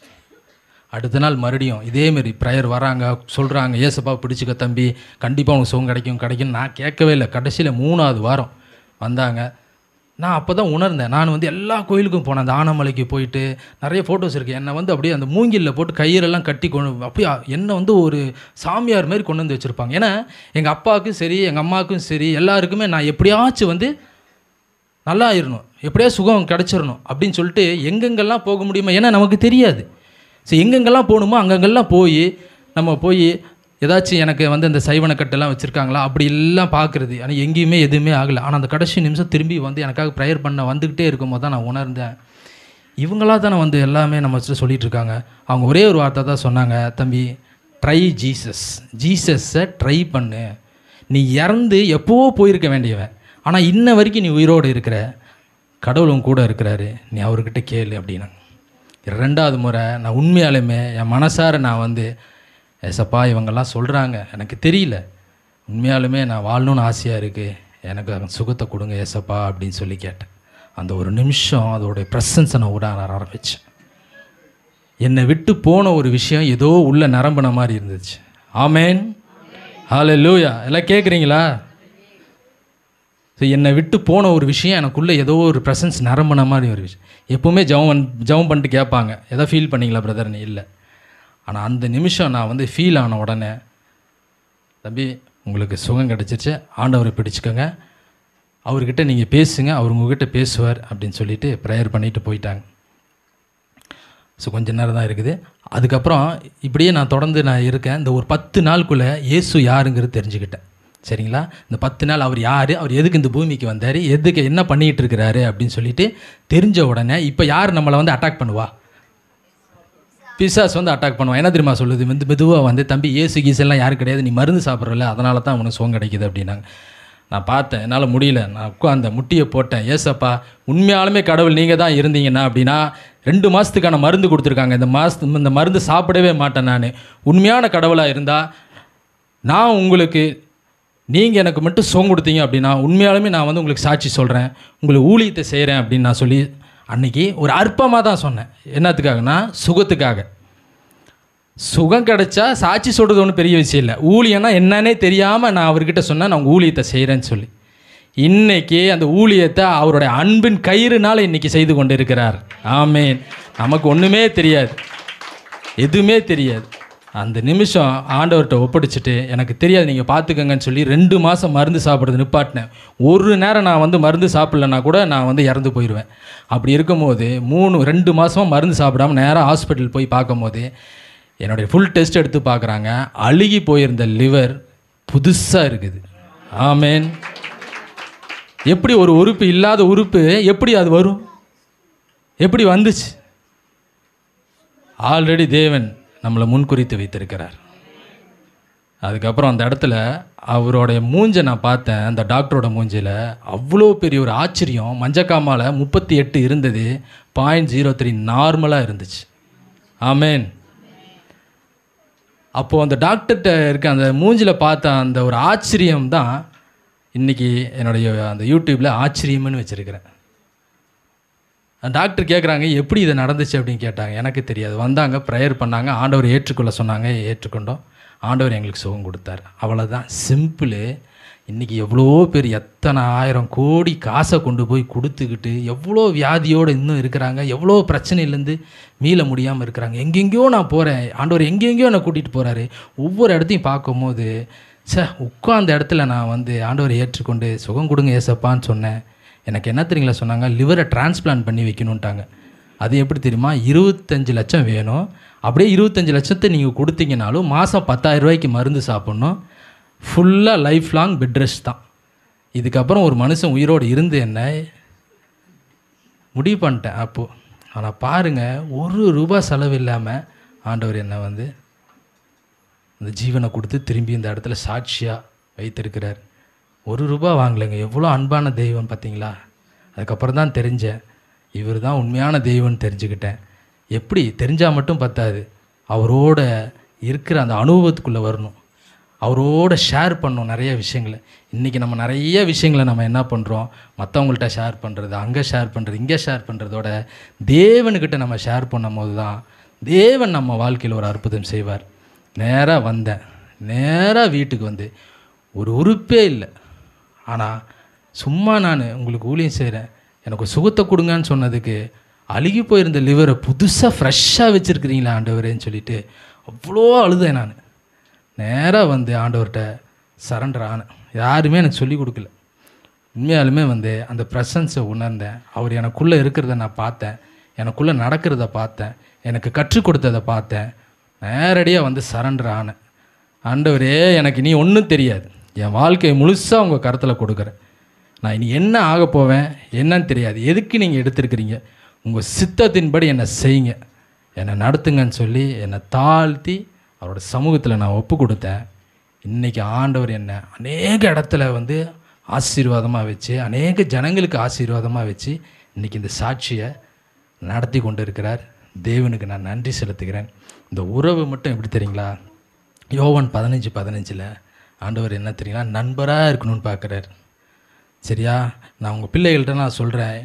அடுத்த நாள் மறுபடியும் இதேமாரி ப்ரேயர் வராங்க, சொல்கிறாங்க ஏசப்பா பிடிச்சிக்க தம்பி, கண்டிப்பாக உனக்கு சுகம் கிடைக்கும். நான் கேட்கவே இல்லை. கடைசியில் 3ஆவது வாரம் வந்தாங்க, நான் அப்போ தான் உணர்ந்தேன். நான் வந்து எல்லா கோயிலுக்கும் போனேன். அந்த ஆனமலைக்கு போயிட்டு நிறைய ஃபோட்டோஸ் இருக்குது. என்னை வந்து அப்படியே அந்த மூங்கிலில் போட்டு கயிறெல்லாம் கட்டி கொண்டு அப்படியே என்னை வந்து ஒரு சாமியார் மாதிரி கொண்டு வந்து வச்சுருப்பாங்க. ஏன்னா எங்கள் அப்பாவுக்கும் சரி எங்கள் அம்மாவுக்கும் சரி எல்லாருக்குமே நான் எப்படியாச்சும் வந்து நல்லா ஆயிடணும், எப்படியா சுகம் கிடச்சிடணும் அப்படின்னு சொல்லிட்டு எங்கெங்கெல்லாம் போக முடியுமா, ஏன்னா நமக்கு தெரியாது. சரி, எங்கெங்கெல்லாம் போகணுமோ அங்கங்கெல்லாம் போய் நம்ம போய் ஏதாச்சும் எனக்கு வந்து அந்த சைவனக்கட்டெல்லாம் வச்சுருக்காங்களா அப்படி எல்லாம் பார்க்குறது. ஆனால் எங்கேயுமே எதுவுமே ஆகலை. ஆனால் அந்த கடைசி நிமிஷம் திரும்பி வந்து எனக்காக ப்ரேயர் பண்ண வந்துக்கிட்டே இருக்கும்போது தான் நான் உணர்ந்தேன், இவங்களா தானே வந்து எல்லாமே நம்ம சொல்லிகிட்டு இருக்காங்க. அவங்க ஒரே ஒரு வார்த்தை தான் சொன்னாங்க, தம்பி ட்ரை ஜீசஸ், ஜீசஸை ட்ரை பண்ணு. நீ இறந்து எப்போவோ போயிருக்க வேண்டியவன், ஆனால் இன்ன வரைக்கும் நீ உயிரோடு இருக்கிற, கடவுளும் கூட இருக்கிறாரு, நீ அவர்கிட்ட கேளு அப்படின்னாங்க. 2வது முறை நான் உண்மையாலுமே என் மனசார நான் வந்து ஏசப்பா இவங்கெல்லாம் சொல்கிறாங்க எனக்கு தெரியல, உண்மையாலுமே நான் வாழணும்னு ஆசையாக இருக்குது, எனக்கு சுகத்தை கொடுங்க ஏசப்பா அப்படின்னு சொல்லி கேட்டேன். அந்த ஒரு நிமிஷம் அதோடைய ப்ரெசன்ஸை நான் விட ஆரம்பித்தேன். என்னை விட்டு போன ஒரு விஷயம் ஏதோ உள்ள நிரம்பின மாதிரி இருந்துச்சு. ஆமேன், ஹல்லேலூயா. எல்லாம் கேட்குறீங்களா? ஸோ என்னை விட்டு போன ஒரு விஷயம் எனக்குள்ளே ஏதோ ஒரு ப்ரெசன்ஸ் நிரம்பின மாதிரி ஒரு விஷயம். எப்போவுமே ஜெபம் பண்ணிட்டு கேட்பாங்க, எதோ ஃபீல் பண்ணிங்களா பிரதர்னு? இல்லை. ஆனால் அந்த நிமிஷம் நான் வந்து ஃபீல் ஆன உடனே, தம்பி உங்களுக்கு சுகம் கிடச்சிருச்சு, ஆண்டவரை பிடிச்சிக்கோங்க, அவர்கிட்ட நீங்கள் பேசுங்க, அவர் உங்ககிட்ட பேசுவார் அப்படின்னு சொல்லிட்டு ப்ரேயர் பண்ணிவிட்டு போயிட்டாங்க. ஸோ கொஞ்சம் நேரம் தான் இருக்குது. அதுக்கப்புறம் இப்படியே நான் தொடர்ந்து நான் இருக்கேன். இந்த ஒரு 10 நாளுக்குள்ளே இயேசு யாருங்கிறது தெரிஞ்சுக்கிட்டேன். சரிங்களா? இந்த 10 நாள் அவர் யார், அவர் எதுக்கு இந்த பூமிக்கு வந்தார், எதுக்கு என்ன பண்ணிகிட்டு இருக்கிறாரு அப்படின்னு சொல்லிட்டு தெரிஞ்ச உடனே இப்போ யார் நம்மளை வந்து அட்டாக் பண்ணுவா? பிசாஸ் வந்து அட்டாக் பண்ணுவான். என்ன தெரியுமா சொல்லுது? மெதுவாக வந்து தம்பி ஏசு கீசெல்லாம் யாரும் கிடையாது, நீ மருந்து சாப்பிட்றல, அதனால தான் உனக்கு சுகம் கிடைக்குது அப்படின்னாங்க. நான் பார்த்தேன், என்னால் முடியல. நான் உட்காந்த முட்டியை போட்டேன், ஏசப்பா உண்மையாலுமே கடவுள் நீங்கள் தான் இருந்தீங்கன்னா அப்படின்னா 2 மாதத்துக்கான மருந்து கொடுத்துருக்காங்க, இந்த மருந்து சாப்பிடவே மாட்டேன். நான் உண்மையான கடவுளாக இருந்தால் நான் உங்களுக்கு, நீங்கள் எனக்கு மட்டும் சுகம் கொடுத்தீங்க அப்படின்னா உண்மையாலுமே நான் வந்து உங்களுக்கு சாட்சி சொல்கிறேன், உங்களுக்கு ஊழியத்தை செய்கிறேன் அப்படின்னு நான் சொல்லி அன்றைக்கி ஒரு அற்பமாக தான் சொன்னேன். என்னத்துக்காகனா சுகத்துக்காக. சுகம் கிடைச்சா சாட்சி சொல்கிறது ஒன்றும் பெரிய விஷயம் இல்லை. ஊழியன்னா என்னன்னே தெரியாமல் நான் அவர்கிட்ட சொன்னேன், நான் உங்கள் ஊழியத்தை செய்கிறேன்னு சொல்லி. இன்றைக்கி அந்த ஊழியத்தை அவருடைய அன்பின் கயிறுனால் இன்றைக்கி செய்து கொண்டு இருக்கிறார். ஆமேன். நமக்கு ஒன்றுமே தெரியாது, எதுவுமே தெரியாது. அந்த நிமிஷம் ஆண்டவர்கிட்ட ஒப்படைச்சிட்டு எனக்கு தெரியாது நீங்கள் பார்த்துக்கங்கன்னு சொல்லி 2 மாதம் மருந்து சாப்பிட்றது நிப்பாட்டினேன். ஒரு நேரம் நான் வந்து மருந்து சாப்பிட்லன்னா கூட நான் வந்து இறந்து போயிடுவேன். அப்படி இருக்கும்போது 2 மாதமாக மருந்து சாப்பிடாமல் நேராக ஹாஸ்பிட்டல் போய் பார்க்கும்போது என்னுடைய ஃபுல் டெஸ்ட் எடுத்து பார்க்குறாங்க, அழுகி போயிருந்த லிவர் புதுசாக இருக்குது. ஆமேன். எப்படி ஒரு உறுப்பு இல்லாத உறுப்பு எப்படி அது வரும்? எப்படி வந்துச்சு? ஆல்ரெடி தேவன் நம்மளை முன்குறித்து வைத்திருக்கிறார். அதுக்கப்புறம் அந்த இடத்துல அவருடைய மூஞ்சை நான் பார்த்தேன். அந்த டாக்டரோட மூஞ்சில் அவ்வளோ பெரிய ஒரு ஆச்சரியம். மஞ்சக்காமால் 38 இருந்தது, 0.03 நார்மலாக இருந்துச்சு. ஆமேன். அப்போது அந்த டாக்டர்கிட்ட இருக்க அந்த மூஞ்சில் பார்த்த அந்த ஒரு ஆச்சரியம் தான் இன்றைக்கி என்னுடைய அந்த யூடியூப்பில் ஆச்சரியம்னு வச்சுருக்கிறேன். டாக்டர் கேட்குறாங்க எப்படி இது நடந்துச்சு அப்படின்னு கேட்டாங்க. எனக்கு தெரியாது. வந்தாங்க, ப்ரேயர் பண்ணாங்க, ஆண்டவர் ஏற்றுக்கொள்ள சொன்னாங்க, ஏற்றுக்கொண்டோம். ஆண்டவர் எங்களுக்கு சுகம் கொடுத்தார். அவ்வளோதான், சிம்பிளு. இன்றைக்கி எவ்வளோ பேர் எத்தனை 1000 கோடி காசை கொண்டு போய் கொடுத்துக்கிட்டு எவ்வளோ வியாதியோடு இன்னும் இருக்கிறாங்க, எவ்வளோ பிரச்சனையிலேருந்து மீள முடியாமல் இருக்கிறாங்க. எங்கெங்கேயோ நான் போகிறேன், ஆண்டவர் எங்கெங்கேயோ என்னை கூட்டிகிட்டு போகிறாரு. ஒவ்வொரு இடத்தையும் பார்க்கும்போது உட்காந்த இடத்துல நான் வந்து ஆண்டவரை ஏற்றுக்கொண்டு சுகம் கொடுங்க ஏசப்பான்னு சொன்னேன். எனக்கு என்ன தெரியுங்களா சொன்னாங்க? லிவரை டிரான்ஸ்பிளான்ட் பண்ணி வைக்கணுன்ட்டாங்க. அது எப்படி தெரியுமா? 25 லட்சம் வேணும். அப்படியே 25 லட்சத்தை நீங்கள் கொடுத்தீங்கனாலும் மாதம் 10,000 ரூபாய்க்கு மருந்து சாப்பிட்ணும். ஃபுல்லாக லைஃப் லாங் பெட் ரெஸ்ட் தான். இதுக்கப்புறம் ஒரு மனுஷன் உயிரோடு இருந்து என்ன முடிவு பண்ணிட்டேன் அப்போது. ஆனால் பாருங்கள், ₹1 செலவு இல்லாமல் ஆண்டவர் என்னை வந்து இந்த ஜீவனை கொடுத்து திரும்பி இந்த இடத்துல சாட்சியாக வைத்திருக்கிறார். ₹1 வாங்கலைங்க. எவ்வளோ அன்பான தெய்வம் பார்த்தீங்களா? அதுக்கப்புறம் தான் தெரிஞ்சேன், இவர் தான் உண்மையான தெய்வம்னு தெரிஞ்சுக்கிட்டேன். எப்படி தெரிஞ்சால் மட்டும் பத்தாது, அவரோட இருக்கிற அந்த அனுபவத்துக்குள்ளே வரணும், அவரோட ஷேர் பண்ணணும் நிறைய விஷயங்களை. இன்றைக்கி நம்ம நிறைய விஷயங்களை நம்ம என்ன பண்ணுறோம், மற்றவங்கள்ட்ட ஷேர் பண்ணுறது, அங்கே ஷேர் பண்ணுறது, இங்கே ஷேர் பண்ணுறதோட தேவனுக்கிட்ட நம்ம ஷேர் பண்ணும் போது தான் தேவன் நம்ம வாழ்க்கையில் ஒரு அற்புதம் செய்வார். நேராக வந்தேன், நேராக வீட்டுக்கு வந்து ஒரு உறுப்பே இல்லை. ஆனால் சும்மா நான் உங்களுக்கு ஊழியம் செய்கிறேன், எனக்கு சுகத்தை கொடுங்கன்னு சொன்னதுக்கு அழுகி போயிருந்த லிவரை புதுசாக ஃப்ரெஷ்ஷாக வச்சுருக்கிறீங்களா ஆண்டவரேன்னு சொல்லிட்டு அவ்வளோ அழுதேன். நான் நேராக வந்து ஆண்டவர்கிட்ட சரண்டர் ஆனேன். யாருமே எனக்கு சொல்லிக் கொடுக்கல. உண்மையாலுமே வந்து அந்த ப்ரெசன்ஸை உணர்ந்தேன். அவர் எனக்குள்ளே இருக்கிறத நான் பார்த்தேன், எனக்குள்ளே நடக்கிறத பார்த்தேன், எனக்கு கற்றுக் கொடுத்ததை பார்த்தேன். நேரடியாக வந்து சரண்டர் ஆனேன். ஆண்டவரே, எனக்கு இனி ஒன்றும் தெரியாது, என் வாழ்க்கையை முழுசாக உங்கள் கருத்தில் கொடுக்குறேன். நான் இனி என்ன ஆக போவேன் என்னன்னு தெரியாது. எதுக்கு நீங்கள் எடுத்துருக்கிறீங்க, உங்கள் சித்தத்தின்படி என்னை செய்யுங்க, என்னை நடத்துங்கன்னு சொல்லி என்னை தாழ்த்தி அவரோட சமூகத்தில் நான் ஒப்பு கொடுத்தேன். இன்றைக்கி ஆண்டவர் என்னை அநேக இடத்துல வந்து ஆசீர்வாதமாக வச்சு, அநேக ஜனங்களுக்கு ஆசீர்வாதமாக வச்சு இன்றைக்கி இந்த சாட்சியை நடத்தி கொண்டு இருக்கிறார். தேவனுக்கு நான் நன்றி செலுத்துகிறேன். இந்த உறவு மட்டும் எப்படி தெரியுங்களா, யோவான் 15:15 ஆண்டவர் என்ன தெரியுங்களா, நண்பராக இருக்கணும்னு பார்க்குறார். சரியா, நான் உங்கள் பிள்ளைகள்கிட்ட நான் சொல்கிறேன்,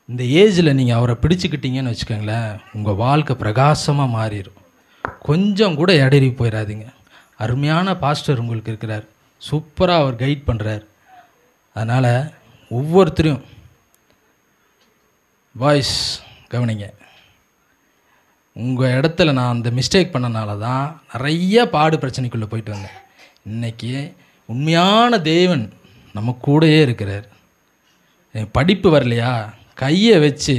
இந்த ஏஜில் நீங்கள் அவரை பிடிச்சிக்கிட்டீங்கன்னு வச்சுக்கோங்களேன், உங்கள் வாழ்க்கை பிரகாசமாக மாறிடும். கொஞ்சம் கூட இடறி போயிடாதீங்க. அருமையான பாஸ்டர் உங்களுக்கு இருக்கிறார், சூப்பராக அவர் கைட் பண்ணுறார். அதனால் ஒவ்வொருத்தரையும் வாய்ஸ் கவனிங்க. உங்கள் இடத்துல நான் அந்த மிஸ்டேக் பண்ணனால தான் நிறைய பாடு பிரச்சனைக்குள்ளே போயிட்டு வந்தேன். இன்றைக்கி உண்மையான தேவன் நம்ம கூடயே இருக்கிறார். படிப்பு வரலையா, கையை வச்சு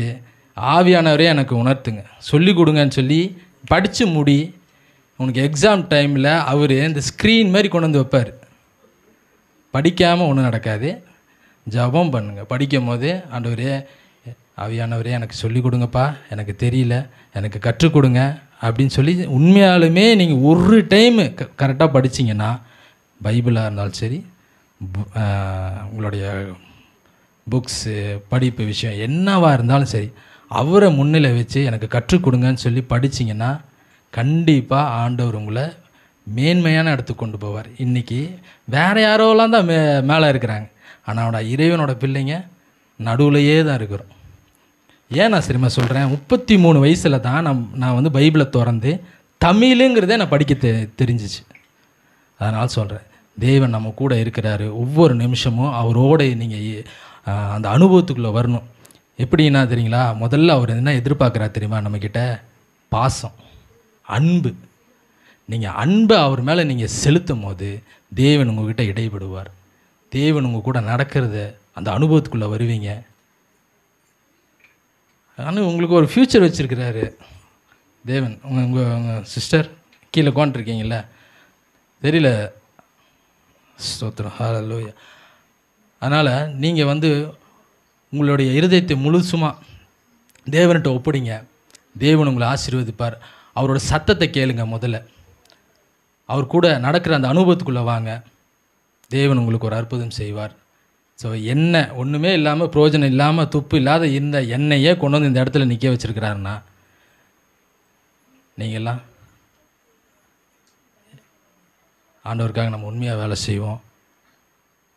ஆவியானவரே எனக்கு உணர்த்துங்க, சொல்லி கொடுங்கன்னு சொல்லி படித்து முடி. உனக்கு எக்ஸாம் டைமில் அவர் இந்த ஸ்க்ரீன் மாதிரி கொண்டு வந்து வைப்பார். படிக்காமல் ஒன்றும் நடக்காது. ஜபம் பண்ணுங்கள். படிக்கும் போது ஆண்டவரே, ஆவியானவரே எனக்கு சொல்லிக் கொடுங்கப்பா, எனக்கு தெரியல, எனக்கு கற்றுக் கொடுங்க அப்படின்னு சொல்லி உண்மையாலுமே நீங்கள் ஒரு டைமு கரெக்டாக படிச்சிங்கன்னா, பைபிளாக இருந்தாலும் சரி, உங்களுடைய புக்ஸு படிப்பு விஷயம் என்னவாக இருந்தாலும் சரி, அவரை முன்னிலை வச்சு எனக்கு கற்றுக் கொடுங்கன்னு சொல்லி படிச்சிங்கன்னா கண்டிப்பாக ஆண்டவர் உங்களை மேன்மையான இடத்துக்கு கொண்டு போவார். இன்றைக்கி வேறு யாரோலாம் தான் மேலே இருக்கிறாங்க, ஆனால் இறைவனோட பிள்ளைங்க நடுவுலையே தான் இருக்கிறோம். ஏன் நான் சரிமா சொல்கிறேன், 33 வயசில் தான் நான் வந்து பைபிளை திறந்து தமிழுங்கிறதே நான் படிக்க தெரிஞ்சிச்சு. அதனால் சொல்கிறேன், தேவன் நம்ம கூட இருக்கிறாரு. ஒவ்வொரு நிமிஷமும் அவரோட நீங்கள் அந்த அனுபவத்துக்குள்ளே வரணும். எப்படின்னா தெரியுங்களா, முதல்ல அவர் என்ன எதிர்பார்க்குறாரு தெரியுமா, நம்மக்கிட்ட பாசம், அன்பு. நீங்கள் அன்பை அவர் மேலே நீங்கள் செலுத்தும் போது தேவன் உங்கள்கிட்ட இடைபடுவார். தேவன் உங்கள் கூட நடக்கிறத அந்த அனுபவத்துக்குள்ளே வருவீங்க. ஆனால் உங்களுக்கு ஒரு ஃப்யூச்சர் வச்சுருக்கிறாரு தேவன். உங்கள் சிஸ்டர் கீழே உட்காந்துருக்கீங்கள, தெரியல, ஸ்தோத்திரம், ஹல்லேலூயா. அதனால் நீங்கள் வந்து உங்களுடைய இருதயத்தை முழுசுமாக தேவன்கிட்ட ஒப்பிடுங்க. தேவன் உங்களை ஆசீர்வதிப்பார். அவரோட சத்தத்தை கேளுங்க. முதல்ல அவர் கூட நடக்கிற அந்த அனுபவத்துக்குள்ளே வாங்க. தேவன் உங்களுக்கு ஒரு அற்புதம் செய்வார். ஸோ எண்ணெய் ஒன்றுமே இல்லாமல், பிரயோஜனம் இல்லாமல், துப்பு இல்லாத இந்த எண்ணெயே கொண்டு வந்து இந்த இடத்துல நிற்க வச்சுருக்கிறாருன்னா, நீங்கள்லாம் ஆண்டவருக்காக நம்ம உண்மையாக வேலை செய்வோம்,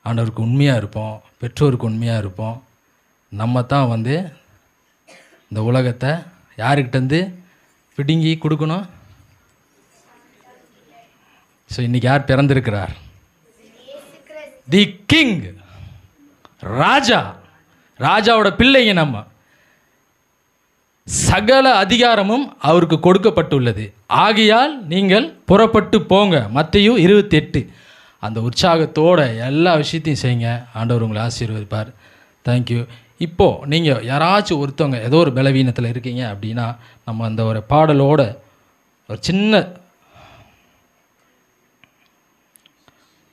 ஆண்டவருக்கு உண்மையாக இருப்போம், பெற்றோருக்கு உண்மையாக இருப்போம். நம்ம தான் வந்து இந்த உலகத்தை யாருக்கிட்டேருந்து பிடுங்கி கொடுக்கணும். ஸோ இன்றைக்கி யார் பிறந்திருக்கிறார்? தி கிங், ராஜா. ராஜாவோட பிள்ளைங்க நம்ம. சகல அதிகாரமும் அவருக்கு கொடுக்கப்பட்டுள்ளது. ஆகையால் நீங்கள் புறப்பட்டு போங்க. மத்தேயு 28. அந்த உற்சாகத்தோட எல்லா விஷயத்தையும் செய்யுங்க. ஆண்டவர் உங்களை ஆசீர்வதிப்பார். தேங்க்யூ. இப்போது நீங்கள் யாராச்சும் ஒருத்தவங்க ஏதோ ஒரு பலவீனத்தில் இருக்கீங்க அப்படின்னா, நம்ம அந்த ஒரு பாடலோட ஒரு சின்ன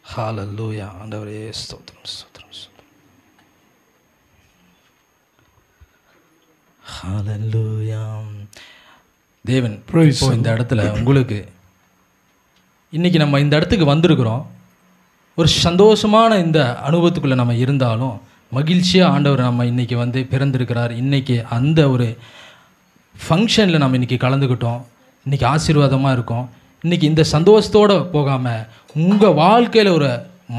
ஹல்லேலூயா, ஆண்டவரே ஸ்தோத்திரம், ஸ்தோத்திரம், ஹல்லேலூயா. தேவன் இப்போ இந்த இடத்துல உங்களுக்கு இன்றைக்கி நம்ம இந்த இடத்துக்கு வந்திருக்கிறோம். ஒரு சந்தோஷமான இந்த அனுபவத்துக்குள்ளே நம்ம இருந்தாலும் மகிழ்ச்சியாக ஆண்டவர் நம்ம இன்றைக்கி வந்து பிறந்திருக்கிறார். இன்றைக்கி அந்த ஒரு ஃபங்க்ஷனில் நம்ம இன்றைக்கி கலந்துக்கிட்டோம். இன்றைக்கி ஆசீர்வாதமாக இருக்கோம். இன்றைக்கி இந்த சந்தோஷத்தோடு போகாமல் உங்கள் வாழ்க்கையில் ஒரு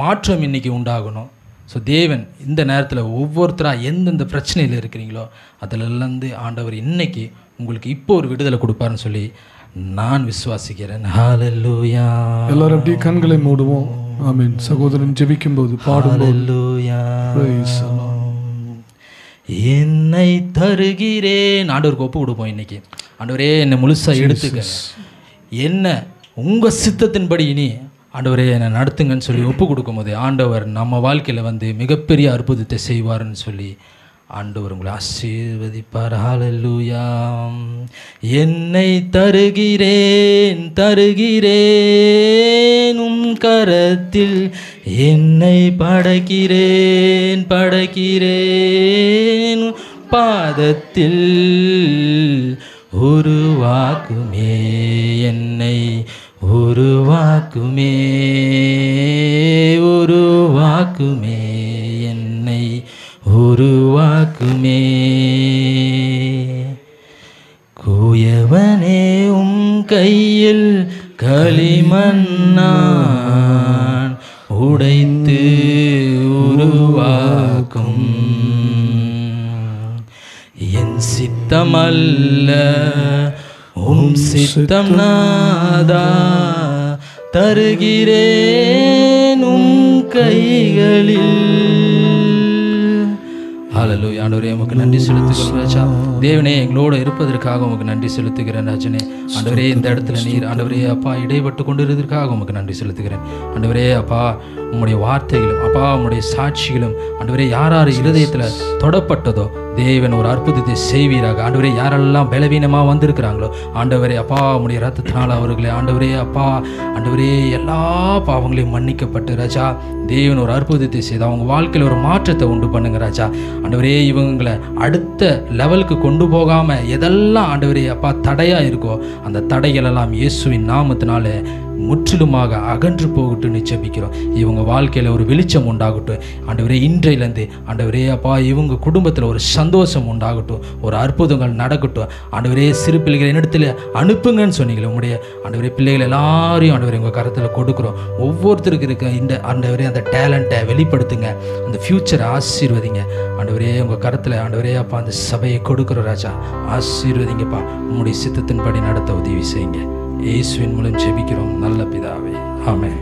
மாற்றம் இன்றைக்கி உண்டாகணும். ஸோ தேவன் இந்த நேரத்தில் ஒவ்வொருத்தராக எந்தெந்த பிரச்சனையில் இருக்கிறீங்களோ அதிலேருந்து ஆண்டவர் இன்றைக்கி உங்களுக்கு இப்போ ஒரு விடுதலை கொடுப்பாருன்னு சொல்லி நான் விசுவாசிக்கிறேன். ஹல்லேலூயா. எல்லாரும் அப்படியே கண்களை மூடுவோம். ஆமென். சகோதரன் ஜெபிக்கும்போது பாடும்போது என்னை தருகிறேன். ஆண்டவருக்கு ஒப்பு கொடுப்போம் இன்னைக்கு. ஆண்டவரே என்னை முழுசாக எடுத்துக்க, என்ன உங்கள் சித்தத்தின்படி இனி ஆண்டவரே என்னை நடத்துங்கன்னு சொல்லி ஒப்பு கொடுக்கும்போது ஆண்டவர் நம்ம வாழ்க்கையில் வந்து மிகப்பெரிய அற்புதத்தை செய்வார்னு சொல்லி ஆண்டவர் உங்களை ஆசீர்வதிப்பார். ஹல்லேலூயா. என்னை தருகிறேன் தருகிறேன் உம் கரத்தில், என்னை படைக்கிறேன் படைக்கிறேன் பாதத்தில், உருவாக்குமே என்னை உருவாக்குமே உருவாக்குமே என்னை உருவாக்குமே. கூயவனே உம் கையில் களிமண்ணான் உடைத்து உருவாக்கும், என் சித்தமல்ல உம் சித்தம் நாதா, தருகிறேன் உம் கைகளில். ஹல்லேலூயா. ஆண்டவரே உமக்கு நன்றி செலுத்துகிறோம் ராஜா. தேவனே எங்களோடு இருப்பதற்காக உமக்கு நன்றி செலுத்துகிறேன் ராஜனே. ஆண்டவரே இந்த இடத்துல நீர் ஆண்டவரே அப்பா இடைப்பட்டு கொண்டிருப்பதற்காக உமக்கு நன்றி செலுத்துகிறேன். ஆண்டவரே அப்பா உம்முடைய வார்த்தைகளும் அப்பா உம்முடைய சாட்சிகளும் ஆண்டவரே யார் யார் இருதயத்தில் தொடப்பட்டதோ தேவன் ஒரு அற்புதத்தை செய்வீராக. ஆண்டவரே யாரெல்லாம் பலவீனமாக வந்திருக்கிறாங்களோ ஆண்டவரே அப்பா உம்முடைய ரத்தத்தினால் அவர்களை ஆண்டவரே அப்பா ஆண்டவரே எல்லா பாவங்களையும் மன்னிக்கப்பட்டு ராஜா தேவன் ஒரு அற்புதத்தை செய்து அவங்க வாழ்க்கையில் ஒரு மாற்றத்தை உண்டு பண்ணுங்க ராஜா. ஆண்டவரே இவங்களை அடுத்த லெவலுக்கு கொண்டு போகாமல் எதெல்லாம் ஆண்டவரே அப்பா தடையாக இருக்கோ அந்த தடைகளெல்லாம் இயேசுவின் நாமத்தினால முற்றிலுமாக அகன்று போகட்டும்னு ஜெபிக்கிறோம். இவங்க வாழ்க்கையில் ஒரு வெளிச்சம் உண்டாகட்டும் ஆண்டவரே. இன்றையிலேருந்து ஆண்டவரே அப்பா இவங்க குடும்பத்தில் ஒரு சந்தோஷம் உண்டாகட்டும், ஒரு அற்புதங்கள் நடக்கட்டும் ஆண்டவரே. சிறு பிள்ளைகளை என்னிடத்தில் அனுப்புங்கன்னு சொன்னீங்களே உங்களுடைய ஆண்டவரே பிள்ளைகள் எல்லாரையும் ஆண்டவரே உங்கள் கரத்தில் கொடுக்குறோம். ஒவ்வொருத்தருக்கு இருக்க இந்த ஆண்டவரே அந்த டேலண்ட்டை வெளிப்படுத்துங்க, அந்த ஃப்யூச்சரை ஆசீர்வதிங்க ஆண்டவரே. உங்கள் கரத்தில் ஆண்டவரே அப்பா அந்த சபையை கொடுக்குறோம் ராஜா. ஆசீர்வதிங்கப்பா, உங்களுடைய சித்தத்தின்படி நடத்த உதவி செய்யுங்க. இயேசுவின் மூலம் ஜெபிக்கிறோம் நல்ல பிதாவே, ஆமென்.